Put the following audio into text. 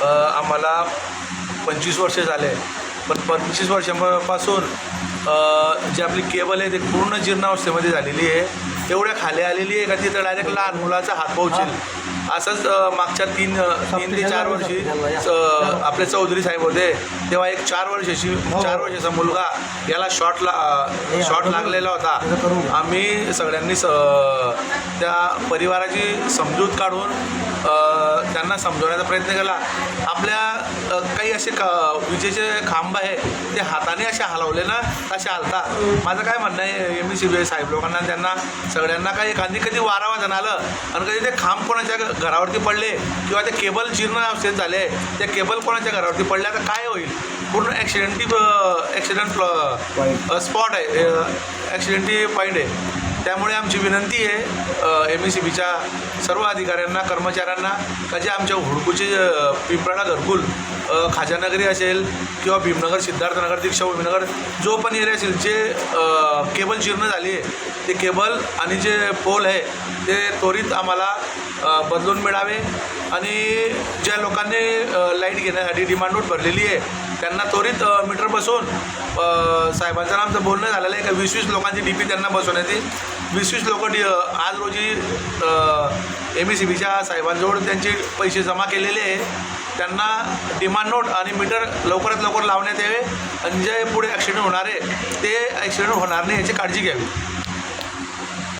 आम्हाला 25 वर्ष झाले, पण 25 वर्षांपासून जी आपली केबल आहे ती पूर्ण जीर्णावस्थेमध्ये झालेली आहे. एवढ्या खाली आलेली आहे का तिथं डायरेक्ट लहान मुलाचा हात पोहोचेल. असंच मागच्या 3 ते 4 वर्षी आपले चौधरी साहेब होते, तेव्हा एक 4 वर्षाचा मुलगा याला शॉट लागलेला होता. आम्ही सगळ्यांनी त्या परिवाराची समजूत काढून त्यांना समजवण्याचा प्रयत्न केला. आपल्या काही असे विजेचे खांब आहे ते हाताने असे हलवले ना तसे हलता. माझं काय म्हणणं आहे MSCB साहेब लोकांना, त्यांना सगळ्यांना काही कधी वारा वाजून आलं आणि कधी ते खांब कोणाच्या घरावरती पडले किंवा ते केबल जीर्ण अवस्थेत झाले, ते केबल कोणाच्या घरावरती पडल्या तर काय होईल. पूर्ण ॲक्सिडेंट स्पॉट आहे, ॲक्सिडेंटी पॉईंट आहे. त्यामुळे आमची विनंती आहे MSCBच्या सर्व अधिकाऱ्यांना, कर्मचाऱ्यांना का जे आमच्या हुडकूचे पिंपराळा घरकुल, खाजानगरी असेल किंवा भीमनगर, सिद्धार्थनगर, दीक्षाभूमीनगर जो पण एरिया असेल, जे केबल जीर्ण झाली आहे ते केबल आणि जे पोल आहे ते त्वरित आम्हाला बदलून मिळावे. आणि ज्या लोकांनी लाईट घेण्यासाठी डिमांड नोट भरलेली आहे त्यांना त्वरित मीटर बसवून, साहेबांचं आमचं बोलणं झालेलं आहे का 20-20 लोकांची DP त्यांना बसवण्यात येईल. 20-20 लोक आज रोजी MSCBच्या साहेबांजवळ त्यांचे पैसे जमा केलेले आहे. त्यांना डिमांड नोट आणि मीटर लवकरात लवकर लावण्यात यावे आणि जे पुढे ॲक्सिडेंट होणार आहे ते ॲक्सिडेंट होणार नाही याची काळजी घ्यावी.